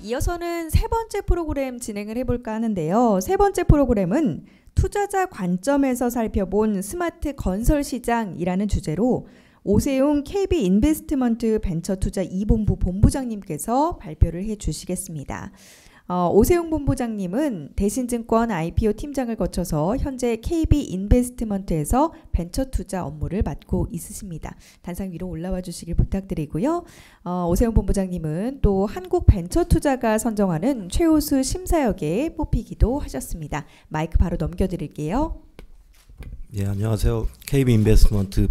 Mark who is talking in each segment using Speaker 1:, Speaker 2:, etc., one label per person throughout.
Speaker 1: 이어서는 세 번째 프로그램 진행을 해볼까 하는데요. 세 번째 프로그램은 투자자 관점에서 살펴본 스마트 건설 시장이라는 주제로 오세웅 KB 인베스트먼트 벤처투자 2본부 본부장님께서 발표를 해주시겠습니다. 오세웅 본부장님은 대신증권 IPO 팀장을 거쳐서 현재 KB 인베스트먼트에서 벤처투자 업무를 맡고 있으십니다. 단상 위로 올라와 주시길 부탁드리고요. 오세웅 본부장님은 또 한국벤처투자가 선정하는 최우수 심사역에 뽑히기도 하셨습니다. 마이크 바로 넘겨드릴게요.
Speaker 2: 네, 안녕하세요. KB 인베스트먼트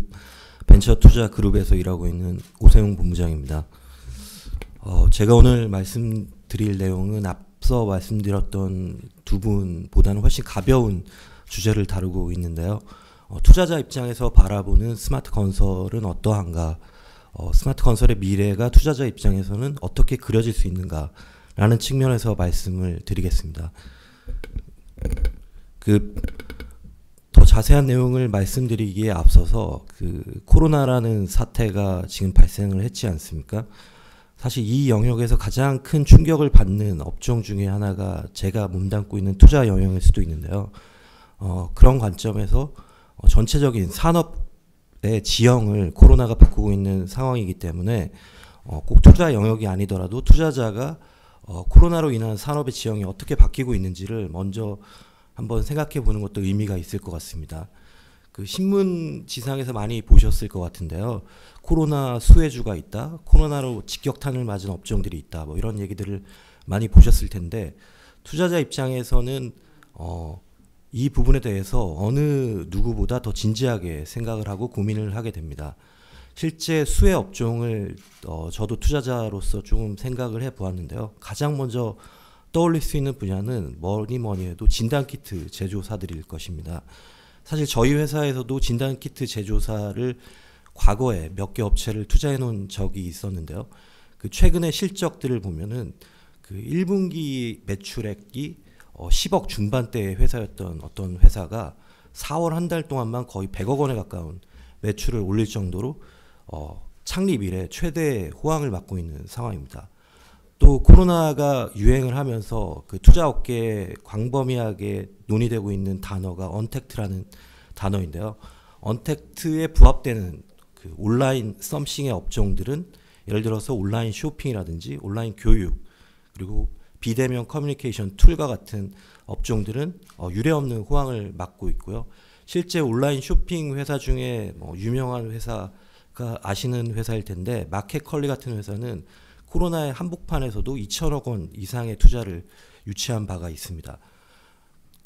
Speaker 2: 벤처투자 그룹에서 일하고 있는 오세웅 본부장입니다. 제가 오늘 말씀드릴 내용은 앞서 말씀드렸던 두 분보다는 훨씬 가벼운 주제를 다루고 있는데요. 투자자 입장에서 바라보는 스마트 건설은 어떠한가, 스마트 건설의 미래가 투자자 입장에서는 어떻게 그려질 수 있는가라는 측면에서 말씀을 드리겠습니다. 더 자세한 내용을 말씀드리기에 앞서서 코로나라는 사태가 지금 발생을 했지 않습니까? 사실 이 영역에서 가장 큰 충격을 받는 업종 중에 하나가 제가 몸담고 있는 투자 영역일 수도 있는데요. 그런 관점에서 전체적인 산업의 지형을 코로나가 바꾸고 있는 상황이기 때문에 꼭 투자 영역이 아니더라도 투자자가 코로나로 인한 산업의 지형이 어떻게 바뀌고 있는지를 먼저 한번 생각해 보는 것도 의미가 있을 것 같습니다. 신문 지상에서 많이 보셨을 것 같은데요. 코로나 수혜주가 있다, 코로나로 직격탄을 맞은 업종들이 있다, 뭐 이런 얘기들을 많이 보셨을 텐데, 투자자 입장에서는 이 부분에 대해서 어느 누구보다 더 진지하게 생각을 하고 고민을 하게 됩니다. 실제 수혜 업종을 저도 투자자로서 조금 생각을 해보았는데요. 가장 먼저 떠올릴 수 있는 분야는 뭐니 해도 진단키트 제조사들일 것입니다. 사실 저희 회사에서도 진단키트 제조사를 과거에 몇 개 업체를 투자해 놓은 적이 있었는데요. 최근의 실적들을 보면은 1분기 매출액이 10억 중반대의 회사였던 어떤 회사가 4월 한 달 동안만 거의 100억 원에 가까운 매출을 올릴 정도로 창립 이래 최대 호황을 맞고 있는 상황입니다. 또 코로나가 유행을 하면서 투자업계에 광범위하게 논의되고 있는 단어가 언택트라는 단어인데요. 언택트에 부합되는 온라인 썸씽의 업종들은 예를 들어서 온라인 쇼핑이라든지 온라인 교육, 그리고 비대면 커뮤니케이션 툴과 같은 업종들은 유례없는 호황을 맞고 있고요. 실제 온라인 쇼핑 회사 중에 유명한 회사가 아시는 회사일 텐데, 마켓컬리 같은 회사는 코로나의 한복판에서도 2천억 원 이상의 투자를 유치한 바가 있습니다.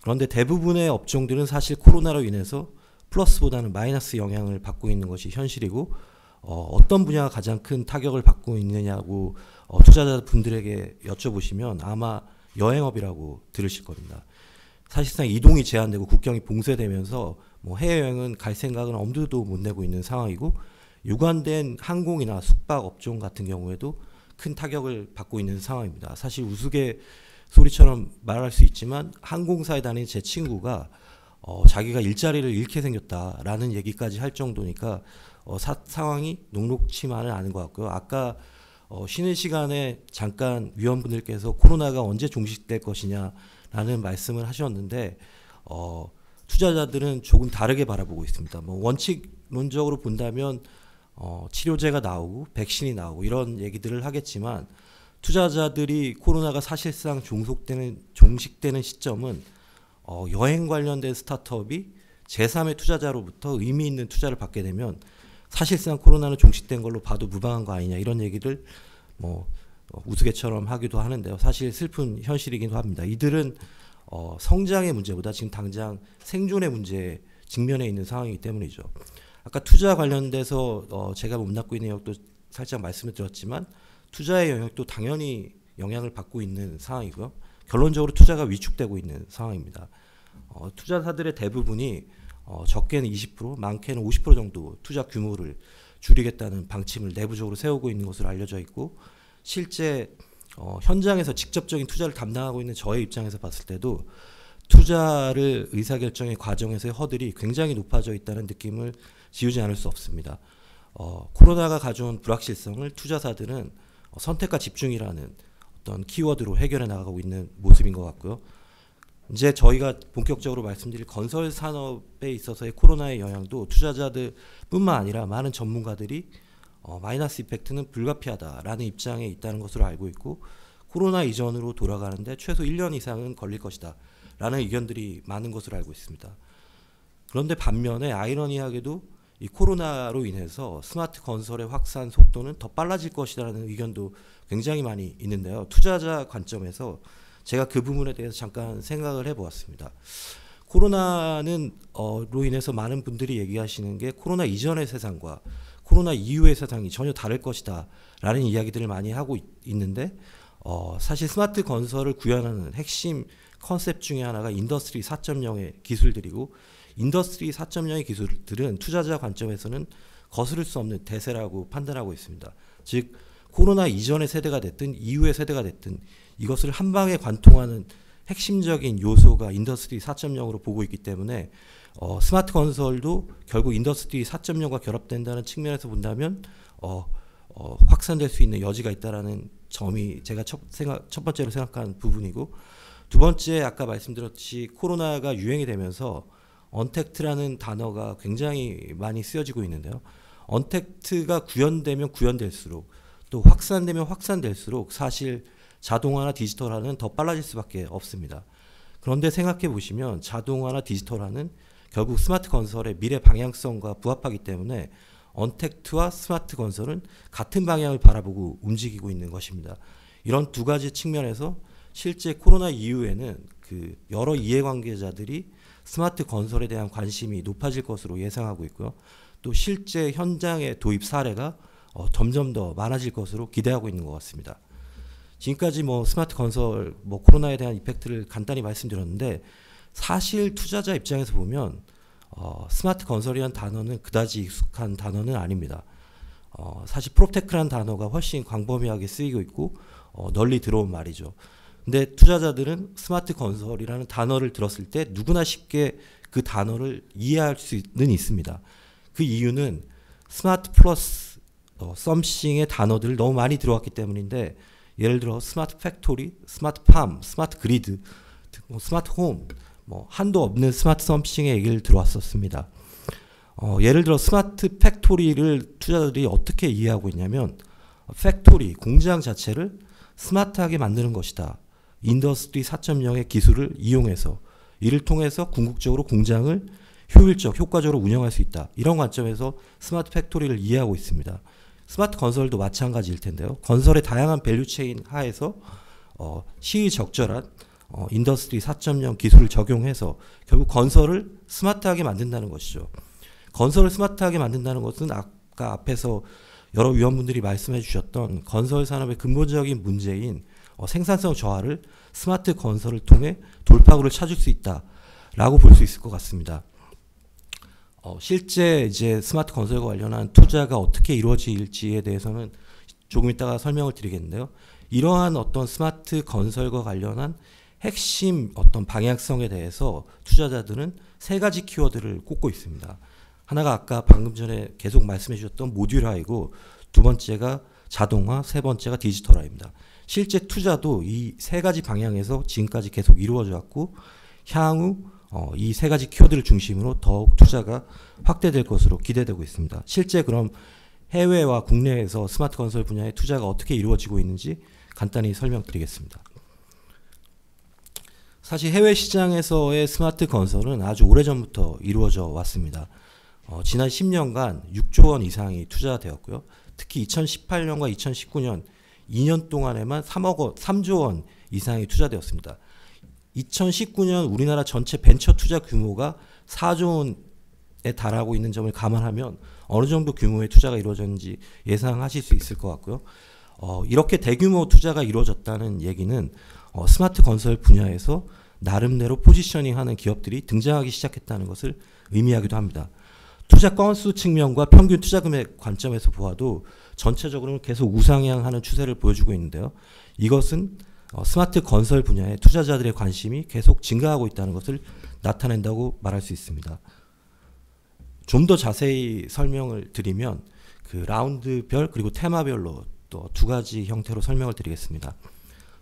Speaker 2: 그런데 대부분의 업종들은 사실 코로나로 인해서 플러스보다는 마이너스 영향을 받고 있는 것이 현실이고, 어떤 분야가 가장 큰 타격을 받고 있느냐고 투자자분들에게 여쭤보시면 아마 여행업이라고 들으실 겁니다. 사실상 이동이 제한되고 국경이 봉쇄되면서 해외여행은 갈 생각은 엄두도 못 내고 있는 상황이고, 유관된 항공이나 숙박 업종 같은 경우에도 큰 타격을 받고 있는 상황입니다. 사실 우스갯소리처럼 말할 수 있지만 항공사에 다니는 제 친구가 자기가 일자리를 잃게 생겼다라는 얘기까지 할 정도니까 상황이 녹록치만은 않은 것 같고요. 아까 쉬는 시간에 잠깐 위원분들께서 코로나가 언제 종식될 것이냐라는 말씀을 하셨는데, 투자자들은 조금 다르게 바라보고 있습니다. 원칙론적으로 본다면 치료제가 나오고 백신이 나오고 이런 얘기들을 하겠지만, 투자자들이 코로나가 사실상 종식되는 시점은 여행 관련된 스타트업이 제3의 투자자로부터 의미 있는 투자를 받게 되면 사실상 코로나는 종식된 걸로 봐도 무방한 거 아니냐, 이런 얘기를 우스개처럼 하기도 하는데요. 사실 슬픈 현실이기도 합니다. 이들은 성장의 문제보다 지금 당장 생존의 문제에 직면해 있는 상황이기 때문이죠. 아까 투자 관련돼서 제가 몸담고 있는 영역도 살짝 말씀을 드렸지만, 투자의 영역도 당연히 영향을 받고 있는 상황이고요. 결론적으로 투자가 위축되고 있는 상황입니다. 투자사들의 대부분이 적게는 20%, 많게는 50% 정도 투자 규모를 줄이겠다는 방침을 내부적으로 세우고 있는 것으로 알려져 있고, 실제 현장에서 직접적인 투자를 담당하고 있는 저의 입장에서 봤을 때도 투자를 의사결정의 과정에서의 허들이 굉장히 높아져 있다는 느낌을 지우지 않을 수 없습니다. 코로나가 가져온 불확실성을 투자사들은 선택과 집중이라는 어떤 키워드로 해결해 나가고 있는 모습인 것 같고요. 이제 저희가 본격적으로 말씀드릴 건설 산업에 있어서의 코로나의 영향도 투자자들뿐만 아니라 많은 전문가들이 마이너스 이펙트는 불가피하다라는 입장에 있다는 것으로 알고 있고, 코로나 이전으로 돌아가는데 최소 1년 이상은 걸릴 것이다 라는 의견들이 많은 것으로 알고 있습니다. 그런데 반면에 아이러니하게도 이 코로나로 인해서 스마트 건설의 확산 속도는 더 빨라질 것이라는 의견도 굉장히 많이 있는데요. 투자자 관점에서 제가 그 부분에 대해서 잠깐 생각을 해보았습니다. 코로나는 로 인해서 많은 분들이 얘기하시는 게 코로나 이전의 세상과 코로나 이후의 세상이 전혀 다를 것이다 라는 이야기들을 많이 하고 있는데, 사실 스마트 건설을 구현하는 핵심 컨셉 중에 하나가 인더스트리 4.0의 기술들이고, 인더스트리 4.0의 기술들은 투자자 관점에서는 거스를 수 없는 대세라고 판단하고 있습니다. 즉 코로나 이전의 세대가 됐든 이후의 세대가 됐든 이것을 한 방에 관통하는 핵심적인 요소가 인더스트리 4.0으로 보고 있기 때문에 스마트 건설도 결국 인더스트리 4.0과 결합된다는 측면에서 본다면 확산될 수 있는 여지가 있다라는 점이 제가 첫 번째로 생각한 부분이고, 두 번째 아까 말씀드렸듯이 코로나가 유행이 되면서 언택트라는 단어가 굉장히 많이 쓰여지고 있는데요. 언택트가 구현되면 구현될수록 또 확산되면 확산될수록 사실 자동화나 디지털화는 더 빨라질 수밖에 없습니다. 그런데 생각해 보시면 자동화나 디지털화는 결국 스마트 건설의 미래 방향성과 부합하기 때문에 언택트와 스마트 건설은 같은 방향을 바라보고 움직이고 있는 것입니다. 이런 두 가지 측면에서 실제 코로나 이후에는 그 여러 이해관계자들이 스마트 건설에 대한 관심이 높아질 것으로 예상하고 있고요. 또 실제 현장의 도입 사례가 점점 더 많아질 것으로 기대하고 있는 것 같습니다. 지금까지 스마트 건설, 코로나에 대한 이펙트를 간단히 말씀드렸는데, 사실 투자자 입장에서 보면 스마트 건설이라는 단어는 그다지 익숙한 단어는 아닙니다. 사실 프로테크라는 단어가 훨씬 광범위하게 쓰이고 있고 널리 들어온 말이죠. 근데 투자자들은 스마트 건설이라는 단어를 들었을 때 누구나 쉽게 그 단어를 이해할 수는 있습니다. 그 이유는 스마트 플러스 썸씽의 단어들을 너무 많이 들어왔기 때문인데, 예를 들어 스마트 팩토리, 스마트 팜, 스마트 그리드, 스마트 홈, 한도 없는 스마트 썸씽의 얘기를 들어왔었습니다. 예를 들어 스마트 팩토리를 투자자들이 어떻게 이해하고 있냐면, 팩토리, 공장 자체를 스마트하게 만드는 것이다. 인더스트리 4.0의 기술을 이용해서 이를 통해서 궁극적으로 공장을 효율적, 효과적으로 운영할 수 있다. 이런 관점에서 스마트 팩토리를 이해하고 있습니다. 스마트 건설도 마찬가지일 텐데요. 건설의 다양한 밸류체인 하에서 시의적절한 인더스트리 4.0 기술을 적용해서 결국 건설을 스마트하게 만든다는 것이죠. 건설을 스마트하게 만든다는 것은 아까 앞에서 여러 위원분들이 말씀해 주셨던 건설 산업의 근본적인 문제인 생산성 저하를 스마트 건설을 통해 돌파구를 찾을 수 있다라고 볼 수 있을 것 같습니다. 실제 이제 스마트 건설과 관련한 투자가 어떻게 이루어질지에 대해서는 조금 이따가 설명을 드리겠는데요. 이러한 어떤 스마트 건설과 관련한 핵심 어떤 방향성에 대해서 투자자들은 세 가지 키워드를 꼽고 있습니다. 하나가 아까 방금 전에 계속 말씀해 주셨던 모듈화이고, 두 번째가 자동화, 세 번째가 디지털화입니다. 실제 투자도 이 세 가지 방향에서 지금까지 계속 이루어져 왔고, 향후 이 세 가지 키워드를 중심으로 더욱 투자가 확대될 것으로 기대되고 있습니다. 실제 그럼 해외와 국내에서 스마트 건설 분야의 투자가 어떻게 이루어지고 있는지 간단히 설명드리겠습니다. 사실 해외 시장에서의 스마트 건설은 아주 오래전부터 이루어져 왔습니다. 지난 10년간 6조 원 이상이 투자되었고요. 특히 2018년과 2019년 2년 동안에만 3조 원 이상이 투자되었습니다. 2019년 우리나라 전체 벤처 투자 규모가 4조 원에 달하고 있는 점을 감안하면 어느 정도 규모의 투자가 이루어졌는지 예상하실 수 있을 것 같고요. 이렇게 대규모 투자가 이루어졌다는 얘기는 스마트 건설 분야에서 나름대로 포지셔닝하는 기업들이 등장하기 시작했다는 것을 의미하기도 합니다. 투자 건수 측면과 평균 투자 금액 관점에서 보아도 전체적으로는 계속 우상향하는 추세를 보여주고 있는데요. 이것은 스마트 건설 분야에 투자자들의 관심이 계속 증가하고 있다는 것을 나타낸다고 말할 수 있습니다. 좀 더 자세히 설명을 드리면 그 라운드별 그리고 테마별로 또 두 가지 형태로 설명을 드리겠습니다.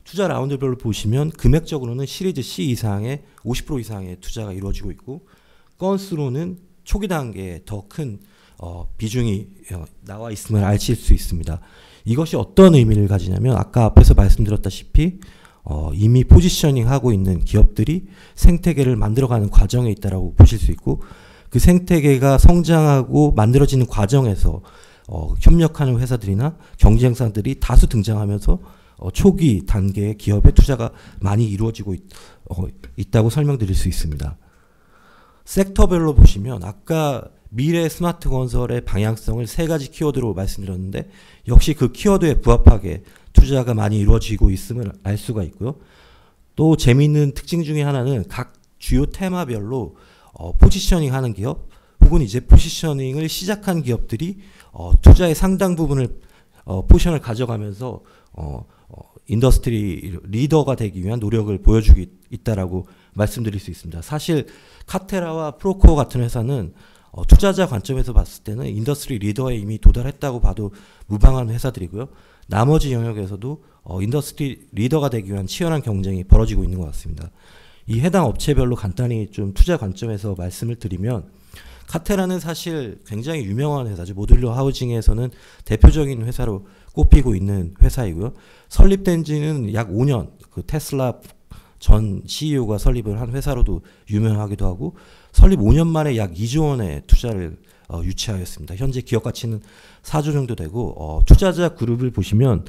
Speaker 2: 투자 라운드별로 보시면 금액적으로는 시리즈 C 이상의 50% 이상의 투자가 이루어지고 있고, 건수로는 초기 단계에 더 큰 비중이 나와 있음을 아실 수 있습니다. 이것이 어떤 의미를 가지냐면 아까 앞에서 말씀드렸다시피 이미 포지셔닝하고 있는 기업들이 생태계를 만들어가는 과정에 있다라고 보실 수 있고, 그 생태계가 성장하고 만들어지는 과정에서 협력하는 회사들이나 경쟁사들이 다수 등장하면서 초기 단계의 기업의 투자가 많이 이루어지고 있다고 설명드릴 수 있습니다. 섹터별로 보시면 아까 미래 스마트 건설의 방향성을 3가지 키워드로 말씀드렸는데, 역시 그 키워드에 부합하게 투자가 많이 이루어지고 있음을 알 수가 있고요. 또 재미있는 특징 중에 하나는 각 주요 테마별로 포지셔닝 하는 기업 혹은 이제 포지셔닝을 시작한 기업들이 투자의 상당 부분을 포지션을 가져가면서 인더스트리 리더가 되기 위한 노력을 보여주고 있다라고 말씀드릴 수 있습니다. 사실 카테라와 프로코어 같은 회사는 투자자 관점에서 봤을 때는 인더스트리 리더에 이미 도달했다고 봐도 무방한 회사들이고요. 나머지 영역에서도 인더스트리 리더가 되기 위한 치열한 경쟁이 벌어지고 있는 것 같습니다. 이 해당 업체별로 간단히 좀 투자 관점에서 말씀을 드리면, 카테라는 사실 굉장히 유명한 회사죠. 모듈러 하우징에서는 대표적인 회사로 꼽히고 있는 회사이고요. 설립된 지는 약 5년, 그 테슬라 전 CEO가 설립을 한 회사로도 유명하기도 하고, 설립 5년 만에 약 2조 원의 투자를 유치하였습니다. 현재 기업 가치는 4조 정도 되고, 투자자 그룹을 보시면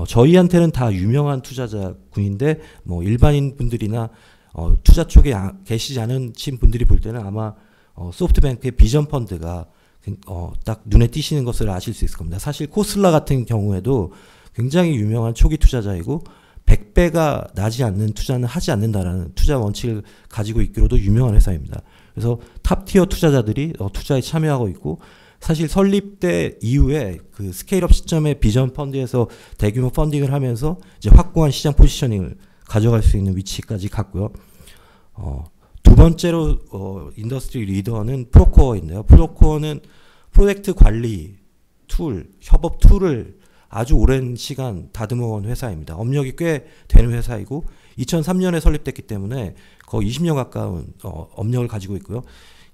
Speaker 2: 저희한테는 다 유명한 투자자군인데 뭐 일반인 분들이나 투자 쪽에 계시지 않은 분들이 볼 때는 아마 소프트뱅크의 비전 펀드가 딱 눈에 띄시는 것을 아실 수 있을 겁니다. 사실 코슬라 같은 경우에도 굉장히 유명한 초기 투자자이고 100배가 나지 않는 투자는 하지 않는다라는 투자 원칙을 가지고 있기로도 유명한 회사입니다. 그래서 탑티어 투자자들이 투자에 참여하고 있고, 사실 설립 때 이후에 그 스케일업 시점에 비전 펀드에서 대규모 펀딩을 하면서 이제 확고한 시장 포지셔닝을 가져갈 수 있는 위치까지 갔고요. 두 번째로 인더스트리 리더는 프로코어인데요. 프로코어는 프로젝트 관리 툴, 협업 툴을 아주 오랜 시간 다듬어온 회사입니다. 업력이 꽤 되는 회사이고 2003년에 설립됐기 때문에 거의 20년 가까운 업력을 가지고 있고요.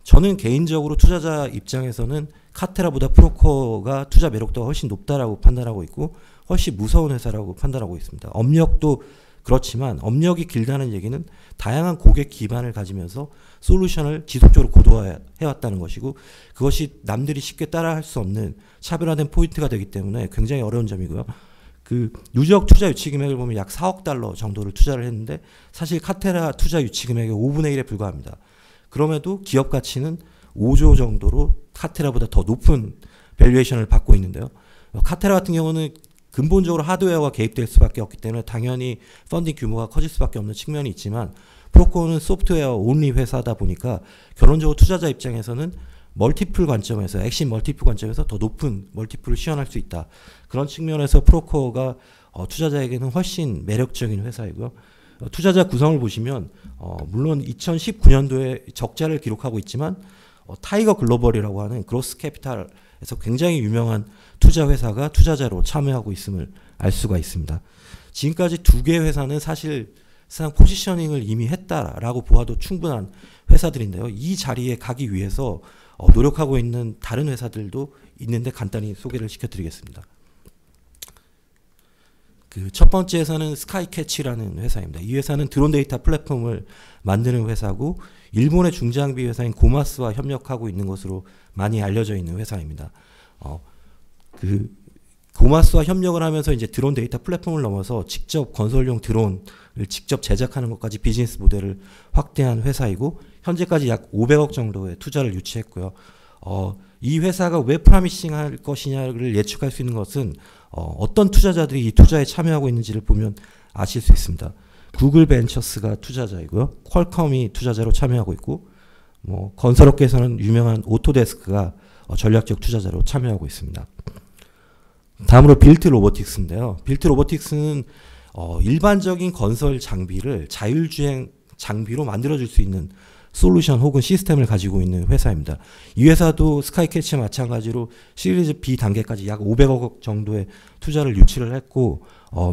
Speaker 2: 저는 개인적으로 투자자 입장에서는 카테라보다 프로코어가 투자 매력도가 훨씬 높다라고 판단하고 있고, 훨씬 무서운 회사라고 판단하고 있습니다. 업력도 그렇지만 업력이 길다는 얘기는 다양한 고객 기반을 가지면서 솔루션을 지속적으로 고도화해왔다는 것이고, 그것이 남들이 쉽게 따라할 수 없는 차별화된 포인트가 되기 때문에 굉장히 어려운 점이고요. 그 누적 투자 유치 금액을 보면 약 4억 달러 정도를 투자를 했는데, 사실 카테라 투자 유치 금액의 5분의 1에 불과합니다. 그럼에도 기업 가치는 5조 정도로 카테라보다 더 높은 밸류에이션을 받고 있는데요. 카테라 같은 경우는 근본적으로 하드웨어가 개입될 수밖에 없기 때문에 당연히 펀딩 규모가 커질 수밖에 없는 측면이 있지만, 프로코어는 소프트웨어 온리 회사다 보니까 결론적으로 투자자 입장에서는 멀티플 관점에서, 액신 멀티플 관점에서 더 높은 멀티플을 시연할 수 있다. 그런 측면에서 프로코어가 투자자에게는 훨씬 매력적인 회사이고요. 투자자 구성을 보시면 물론 2019년도에 적자를 기록하고 있지만 타이거 글로벌이라고 하는 그로스 캐피탈에서 굉장히 유명한 투자 회사가 투자자로 참여하고 있음을 알 수가 있습니다. 지금까지 두 개의 회사는 사실상 포지셔닝을 이미 했다라고 보아도 충분한 회사들인데요. 이 자리에 가기 위해서 노력하고 있는 다른 회사들도 있는데 간단히 소개를 시켜드리겠습니다. 그 첫 번째 회사는 스카이캐치라는 회사입니다. 이 회사는 드론 데이터 플랫폼을 만드는 회사고, 일본의 중장비 회사인 고마스와 협력하고 있는 것으로 많이 알려져 있는 회사입니다. 그 고마스와 협력을 하면서 이제 드론 데이터 플랫폼을 넘어서 직접 건설용 드론을 직접 제작하는 것까지 비즈니스 모델을 확대한 회사이고, 현재까지 약 500억 정도의 투자를 유치했고요. 이 회사가 왜 프라미싱할 것이냐를 예측할 수 있는 것은 어떤 투자자들이 이 투자에 참여하고 있는지를 보면 아실 수 있습니다. 구글 벤처스가 투자자이고요. 퀄컴이 투자자로 참여하고 있고, 건설업계에서는 유명한 오토데스크가 전략적 투자자로 참여하고 있습니다. 다음으로 빌트 로보틱스인데요. 빌트 로보틱스는 일반적인 건설 장비를 자율주행 장비로 만들어줄 수 있는 솔루션 혹은 시스템을 가지고 있는 회사입니다. 이 회사도 스카이캐치와 마찬가지로 시리즈 B 단계까지 약 500억 정도의 투자를 유치를 했고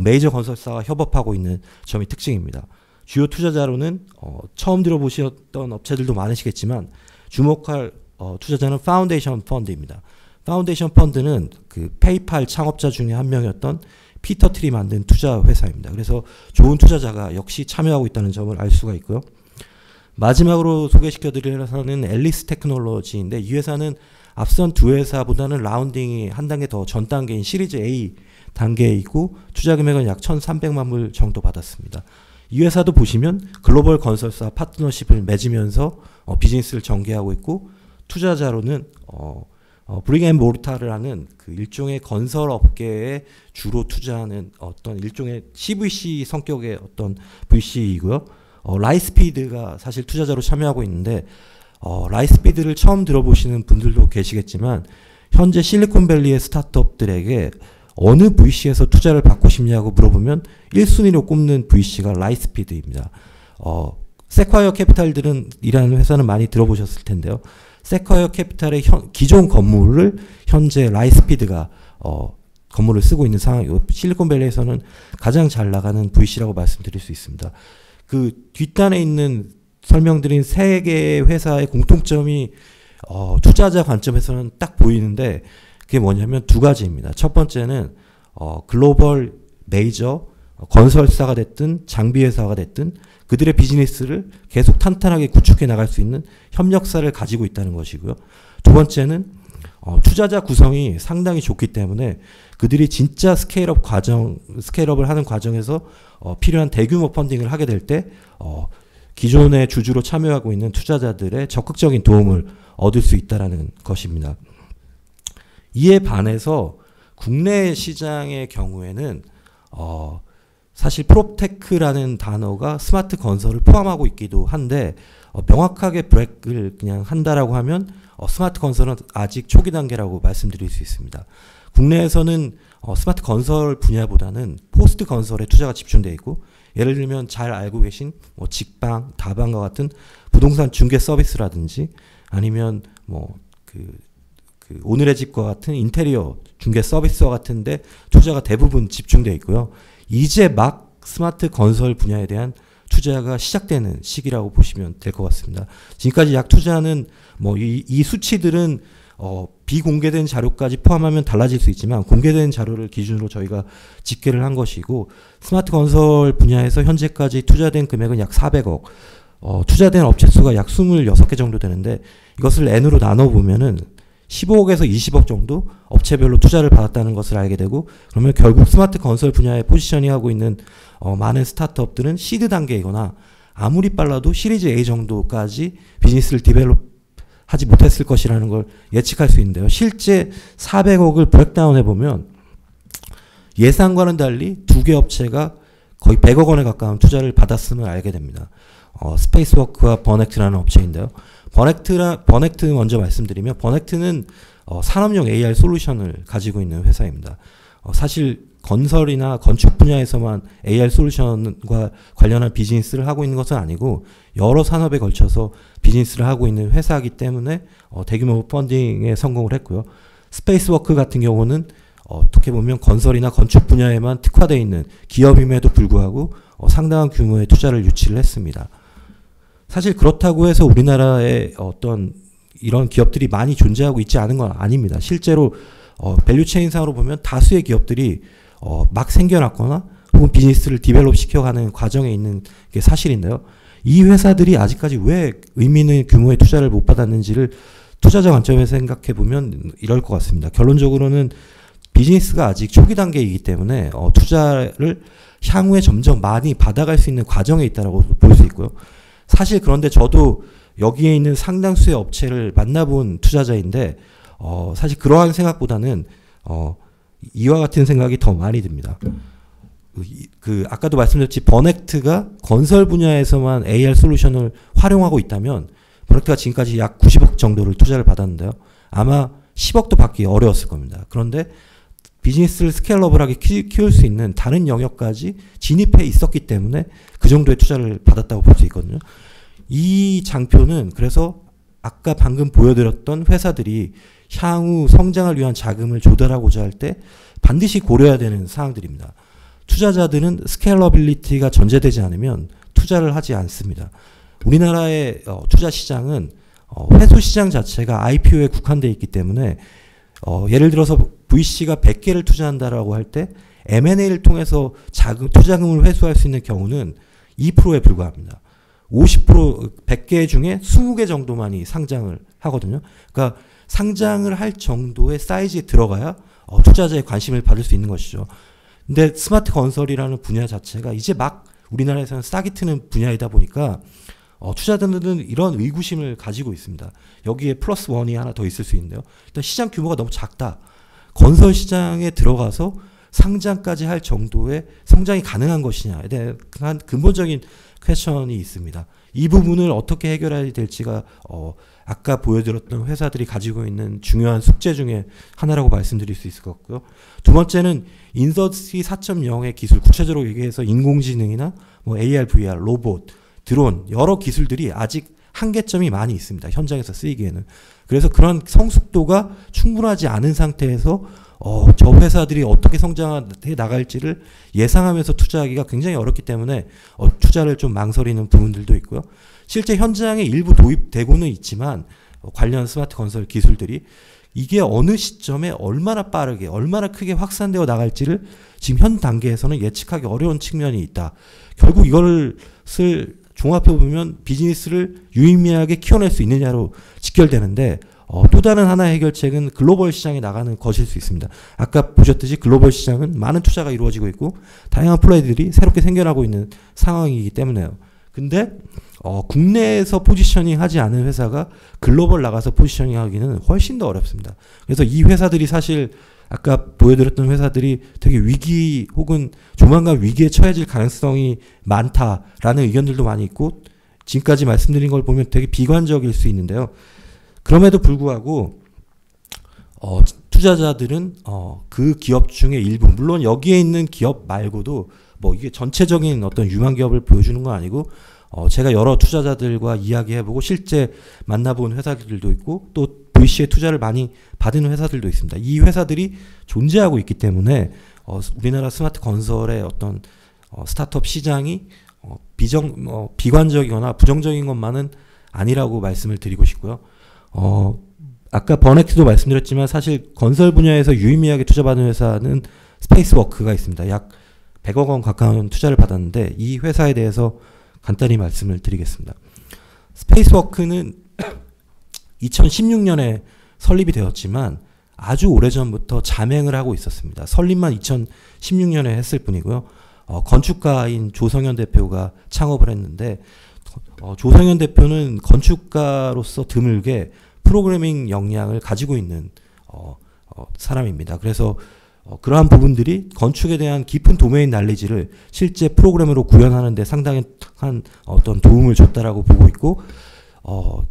Speaker 2: 메이저 건설사와 협업하고 있는 점이 특징입니다. 주요 투자자로는 처음 들어보셨던 업체들도 많으시겠지만 주목할 투자자는 파운데이션 펀드입니다. 파운데이션 펀드는 그 페이팔 창업자 중에 한 명이었던 피터 틸이 만든 투자 회사입니다. 그래서 좋은 투자자가 역시 참여하고 있다는 점을 알 수가 있고요. 마지막으로 소개시켜드릴 회사는 앨리스 테크놀로지인데 이 회사는 앞선 두 회사보다는 라운딩이 한 단계 더 전 단계인 시리즈 A 단계에 있고 투자 금액은 약 1,300만 불 정도 받았습니다. 이 회사도 보시면 글로벌 건설사 파트너십을 맺으면서 비즈니스를 전개하고 있고 투자자로는 브릭앤모르타르라는 그 일종의 건설 업계에 주로 투자하는 어떤 일종의 CVC 성격의 어떤 VC이고요. 라이스피드가 사실 투자자로 참여하고 있는데 라이스피드를 처음 들어보시는 분들도 계시겠지만 현재 실리콘밸리의 스타트업들에게 어느 VC에서 투자를 받고 싶냐고 물어보면 1순위로 꼽는 VC가 라이스피드입니다. 세콰이어 캐피탈들은 이라는 회사는 많이 들어보셨을 텐데요. 세콰이어 캐피탈의 기존 건물을 현재 라이스피드가 건물을 쓰고 있는 상황이고 실리콘밸리에서는 가장 잘 나가는 VC라고 말씀드릴 수 있습니다. 그 뒷단에 있는 설명드린 세 개의 회사의 공통점이 투자자 관점에서는 딱 보이는데 그게 뭐냐면 두 가지입니다. 첫 번째는 글로벌 메이저 건설사가 됐든 장비회사가 됐든 그들의 비즈니스를 계속 탄탄하게 구축해 나갈 수 있는 협력사를 가지고 있다는 것이고요. 두 번째는 투자자 구성이 상당히 좋기 때문에 그들이 진짜 스케일업을 하는 과정에서 필요한 대규모 펀딩을 하게 될 때 기존의 주주로 참여하고 있는 투자자들의 적극적인 도움을 얻을 수 있다는 것입니다. 이에 반해서 국내 시장의 경우에는 사실 프롭테크라는 단어가 스마트 건설을 포함하고 있기도 한데 명확하게 브렉을 그냥 한다라고 하면 스마트 건설은 아직 초기 단계라고 말씀드릴 수 있습니다. 국내에서는 스마트 건설 분야보다는 포스트 건설에 투자가 집중되어 있고 예를 들면 잘 알고 계신 직방, 다방과 같은 부동산 중개 서비스라든지 아니면 오늘의 집과 같은 인테리어 중개 서비스와 같은데 투자가 대부분 집중되어 있고요. 이제 막 스마트 건설 분야에 대한 투자가 시작되는 시기라고 보시면 될 것 같습니다. 지금까지 약 투자는 이 수치들은 비공개된 자료까지 포함하면 달라질 수 있지만 공개된 자료를 기준으로 저희가 집계를 한 것이고 스마트 건설 분야에서 현재까지 투자된 금액은 약 400억 투자된 업체 수가 약 26개 정도 되는데 이것을 N으로 나눠보면은 15억에서 20억 정도 업체별로 투자를 받았다는 것을 알게 되고 그러면 결국 스마트 건설 분야에 포지셔닝하고 있는 많은 스타트업들은 시드 단계이거나 아무리 빨라도 시리즈 A 정도까지 비즈니스를 디벨롭하지 못했을 것이라는 걸 예측할 수 있는데요. 실제 400억을 브렉다운 해보면 예상과는 달리 두 개 업체가 거의 100억 원에 가까운 투자를 받았음을 알게 됩니다. 스페이스워크와 버넥트라는 업체인데요. 버넥트 먼저 말씀드리면 버넥트는 산업용 AR 솔루션을 가지고 있는 회사입니다. 사실 건설이나 건축 분야에서만 AR 솔루션과 관련한 비즈니스를 하고 있는 것은 아니고 여러 산업에 걸쳐서 비즈니스를 하고 있는 회사이기 때문에 대규모 펀딩에 성공을 했고요. 스페이스워크 같은 경우는 어떻게 보면 건설이나 건축 분야에만 특화되어 있는 기업임에도 불구하고 상당한 규모의 투자를 유치를 했습니다. 사실 그렇다고 해서 우리나라에 어떤 이런 기업들이 많이 존재하고 있지 않은 건 아닙니다. 실제로 밸류체인상으로 보면 다수의 기업들이 막 생겨났거나 혹은 비즈니스를 디벨롭 시켜가는 과정에 있는 게 사실인데요. 이 회사들이 아직까지 왜 의미 있는 규모의 투자를 못 받았는지를 투자자 관점에서 생각해 보면 이럴 것 같습니다. 결론적으로는 비즈니스가 아직 초기 단계이기 때문에 투자를 향후에 점점 많이 받아갈 수 있는 과정에 있다고 볼 수 있고요. 사실 그런데 저도 여기에 있는 상당수의 업체를 만나본 투자자인데 사실 그러한 생각보다는 이와 같은 생각이 더 많이 듭니다. 아까도 말씀드렸지 버넥트가 건설 분야에서만 AR 솔루션을 활용하고 있다면 버넥트가 지금까지 약 90억 정도를 투자를 받았는데요. 아마 10억도 받기 어려웠을 겁니다. 그런데 비즈니스를 스케일러블하게 키울 수 있는 다른 영역까지 진입해 있었기 때문에 그 정도의 투자를 받았다고 볼 수 있거든요. 이 장표는 그래서 아까 방금 보여드렸던 회사들이 향후 성장을 위한 자금을 조달하고자 할 때 반드시 고려해야 되는 사항들입니다. 투자자들은 스케일러빌리티가 전제되지 않으면 투자를 하지 않습니다. 우리나라의 투자 시장은 회수 시장 자체가 IPO에 국한되어 있기 때문에 예를 들어서 VC가 100개를 투자한다라고 할 때 M&A를 통해서 투자금을 회수할 수 있는 경우는 2%에 불과합니다. 50% 100개 중에 20개 정도만이 상장을 하거든요. 그러니까 상장을 할 정도의 사이즈에 들어가야 투자자의 관심을 받을 수 있는 것이죠. 근데 스마트 건설이라는 분야 자체가 이제 막 우리나라에서는 싹이 트는 분야이다 보니까 투자자들은 이런 의구심을 가지고 있습니다. 여기에 플러스 원이 하나 더 있을 수 있는데요. 일단 시장 규모가 너무 작다. 건설 시장에 들어가서 상장까지 할 정도의 성장이 가능한 것이냐에 대한 근본적인 퀘스천이 있습니다. 이 부분을 어떻게 해결해야 될지가 아까 보여드렸던 회사들이 가지고 있는 중요한 숙제 중에 하나라고 말씀드릴 수 있을 것 같고요. 두 번째는 인더스트리 4.0의 기술, 구체적으로 얘기해서 인공지능이나 뭐 AR, VR, 로봇, 드론 여러 기술들이 아직 한계점이 많이 있습니다. 현장에서 쓰이기에는. 그래서 그런 성숙도가 충분하지 않은 상태에서 저 회사들이 어떻게 성장해 나갈지를 예상하면서 투자하기가 굉장히 어렵기 때문에 투자를 좀 망설이는 부분들도 있고요. 실제 현장에 일부 도입되고는 있지만 관련 스마트 건설 기술들이 이게 어느 시점에 얼마나 빠르게 얼마나 크게 확산되어 나갈지를 지금 현 단계에서는 예측하기 어려운 측면이 있다. 결국 이것을 종합해 보면 비즈니스를 유의미하게 키워낼 수 있느냐로 직결되는데 또 다른 하나의 해결책은 글로벌 시장에 나가는 것일 수 있습니다. 아까 보셨듯이 글로벌 시장은 많은 투자가 이루어지고 있고 다양한 플레이들이 새롭게 생겨나고 있는 상황이기 때문에요. 근데 국내에서 포지셔닝 하지 않은 회사가 글로벌 나가서 포지셔닝 하기는 훨씬 더 어렵습니다. 그래서 이 회사들이 사실 아까 보여드렸던 회사들이 되게 위기 혹은 조만간 위기에 처해질 가능성이 많다라는 의견들도 많이 있고 지금까지 말씀드린 걸 보면 되게 비관적일 수 있는데요. 그럼에도 불구하고 투자자들은 그 기업 중에 일부, 물론 여기에 있는 기업 말고도 뭐 이게 전체적인 어떤 유망 기업을 보여주는 건 아니고 제가 여러 투자자들과 이야기해보고 실제 만나본 회사들도 있고 또 VC에 투자를 많이 받은 회사들도 있습니다. 이 회사들이 존재하고 있기 때문에 우리나라 스마트 건설의 어떤 스타트업 시장이 비관적이거나 부정적인 것만은 아니라고 말씀을 드리고 싶고요. 아까 버넥트도 말씀드렸지만 사실 건설 분야에서 유의미하게 투자받은 회사는 스페이스워크가 있습니다. 약 100억 원 가까운 투자를 받았는데 이 회사에 대해서 간단히 말씀을 드리겠습니다. 스페이스워크는 2016년에 설립이 되었지만 아주 오래전부터 자맹을 하고 있었습니다. 설립만 2016년에 했을 뿐이고요. 건축가인 조성현 대표가 창업을 했는데 조성현 대표는 건축가로서 드물게 프로그래밍 역량을 가지고 있는 사람입니다. 그래서 그러한 부분들이 건축에 대한 깊은 도메인 날리지를 실제 프로그램으로 구현하는 데 상당한 어떤 도움을 줬다라고 보고 있고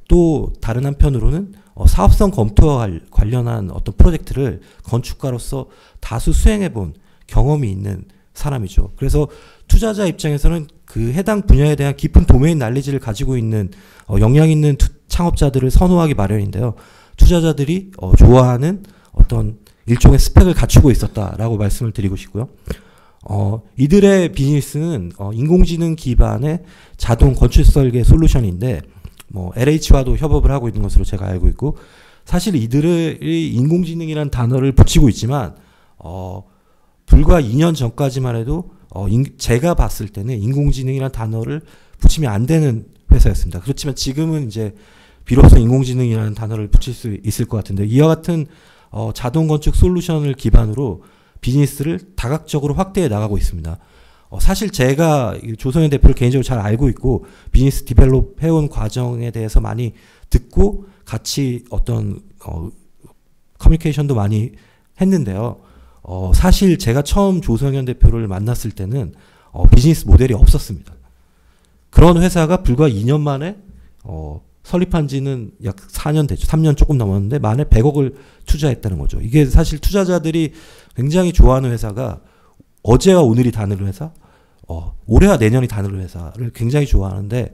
Speaker 2: 또 다른 한편으로는 사업성 검토와 관련한 어떤 프로젝트를 건축가로서 다수 수행해 본 경험이 있는 사람이죠. 그래서 투자자 입장에서는 그 해당 분야에 대한 깊은 도메인 날리지를 가지고 있는 역량 있는 창업자들을 선호하기 마련인데요. 투자자들이 좋아하는 어떤 일종의 스펙을 갖추고 있었다라고 말씀을 드리고 싶고요. 이들의 비즈니스는 인공지능 기반의 자동 건축 설계 솔루션인데 뭐 LH와도 협업을 하고 있는 것으로 제가 알고 있고 사실 이들의 인공지능이라는 단어를 붙이고 있지만 불과 2년 전까지만 해도 제가 봤을 때는 인공지능이라는 단어를 붙이면 안 되는 회사였습니다. 그렇지만 지금은 이제 비로소 인공지능이라는 단어를 붙일 수 있을 것 같은데 이와 같은 자동 건축 솔루션을 기반으로 비즈니스를 다각적으로 확대해 나가고 있습니다. 사실 제가 조성현 대표를 개인적으로 잘 알고 있고 비즈니스 디벨롭 해온 과정에 대해서 많이 듣고 같이 어떤 커뮤니케이션도 많이 했는데요. 사실 제가 처음 조성현 대표를 만났을 때는 비즈니스 모델이 없었습니다. 그런 회사가 불과 2년 만에 설립한 지는 약 4년 됐죠. 3년 조금 넘었는데 만에 100억을 투자했다는 거죠. 이게 사실 투자자들이 굉장히 좋아하는 회사가 어제와 오늘이 다른 회사, 올해와 내년이 다른 회사를 굉장히 좋아하는데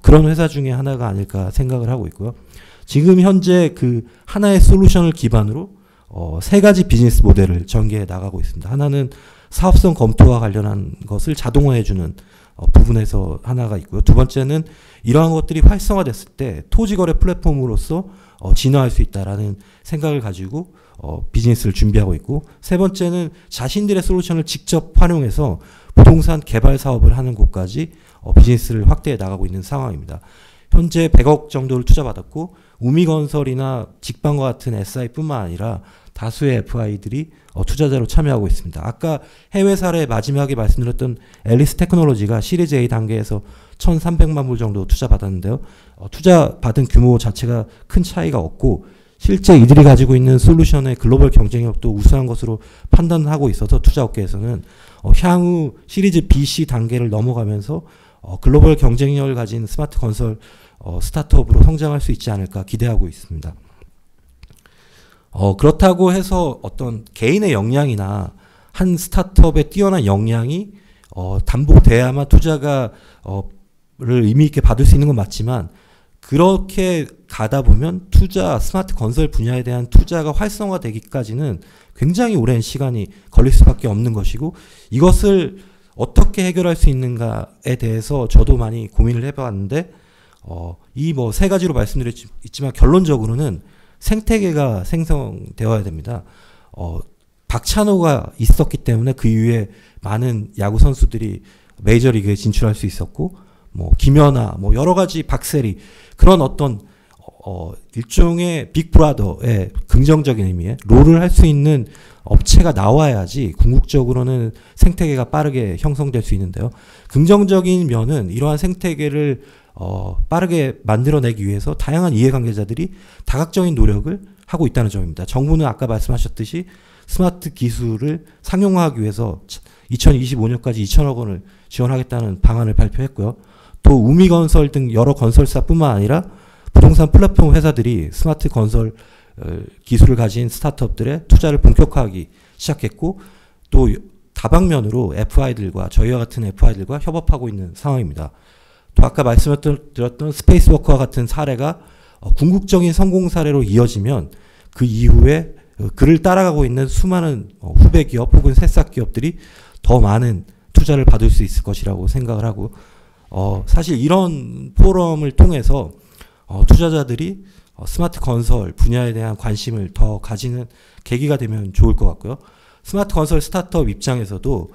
Speaker 2: 그런 회사 중에 하나가 아닐까 생각을 하고 있고요. 지금 현재 그 하나의 솔루션을 기반으로 3가지 비즈니스 모델을 전개해 나가고 있습니다. 하나는 사업성 검토와 관련한 것을 자동화해주는 부분에서 하나가 있고요. 두 번째는 이러한 것들이 활성화됐을 때 토지거래 플랫폼으로서 진화할 수 있다라는 생각을 가지고 비즈니스를 준비하고 있고, 세 번째는 자신들의 솔루션을 직접 활용해서 부동산 개발 사업을 하는 곳까지 비즈니스를 확대해 나가고 있는 상황입니다. 현재 100억 정도를 투자받았고 우미건설이나 직방과 같은 SI뿐만 아니라 다수의 FI들이 투자자로 참여하고 있습니다. 아까 해외 사례 마지막에 말씀드렸던 앨리스 테크놀로지가 시리즈 A 단계에서 1,300만 불 정도 투자받았는데요. 투자받은 규모 자체가 큰 차이가 없고 실제 이들이 가지고 있는 솔루션의 글로벌 경쟁력도 우수한 것으로 판단하고 있어서 투자업계에서는 향후 시리즈 B, C 단계를 넘어가면서 글로벌 경쟁력을 가진 스마트 건설 스타트업으로 성장할 수 있지 않을까 기대하고 있습니다. 그렇다고 해서 어떤 개인의 역량이나 한 스타트업의 뛰어난 역량이 담보돼야만 투자가 를 의미 있게 받을 수 있는 건 맞지만, 그렇게 가다 보면 스마트 건설 분야에 대한 투자가 활성화되기까지는 굉장히 오랜 시간이 걸릴 수밖에 없는 것이고, 이것을 어떻게 해결할 수 있는가에 대해서 저도 많이 고민을 해봤는데, 이 뭐 3가지로 말씀드렸지만 결론적으로는 생태계가 생성되어야 됩니다. 박찬호가 있었기 때문에 그 이후에 많은 야구 선수들이 메이저리그에 진출할 수 있었고, 뭐 김연아, 뭐 여러 가지 박세리, 그런 어떤 일종의 빅브라더의 긍정적인 의미의 롤을 할 수 있는 업체가 나와야지 궁극적으로는 생태계가 빠르게 형성될 수 있는데요. 긍정적인 면은 이러한 생태계를 빠르게 만들어내기 위해서 다양한 이해관계자들이 다각적인 노력을 하고 있다는 점입니다. 정부는 아까 말씀하셨듯이 스마트 기술을 상용화하기 위해서 2025년까지 2천억 원을 지원하겠다는 방안을 발표했고요. 또 우미건설 등 여러 건설사뿐만 아니라 부동산 플랫폼 회사들이 스마트 건설 기술을 가진 스타트업들의 투자를 본격화하기 시작했고, 또 다방면으로 FI들과 저희와 같은 FI들과 협업하고 있는 상황입니다. 또 아까 말씀드렸던 스페이스워크와 같은 사례가 궁극적인 성공 사례로 이어지면 그 이후에 그를 따라가고 있는 수많은 후배 기업 혹은 새싹 기업들이 더 많은 투자를 받을 수 있을 것이라고 생각을 하고, 사실 이런 포럼을 통해서 투자자들이 스마트 건설 분야에 대한 관심을 더 가지는 계기가 되면 좋을 것 같고요. 스마트 건설 스타트업 입장에서도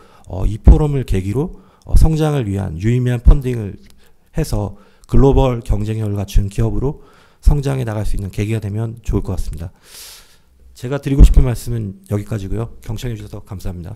Speaker 2: 이 포럼을 계기로 성장을 위한 유의미한 펀딩을 해서 글로벌 경쟁력을 갖춘 기업으로 성장해 나갈 수 있는 계기가 되면 좋을 것 같습니다. 제가 드리고 싶은 말씀은 여기까지고요. 경청해 주셔서 감사합니다.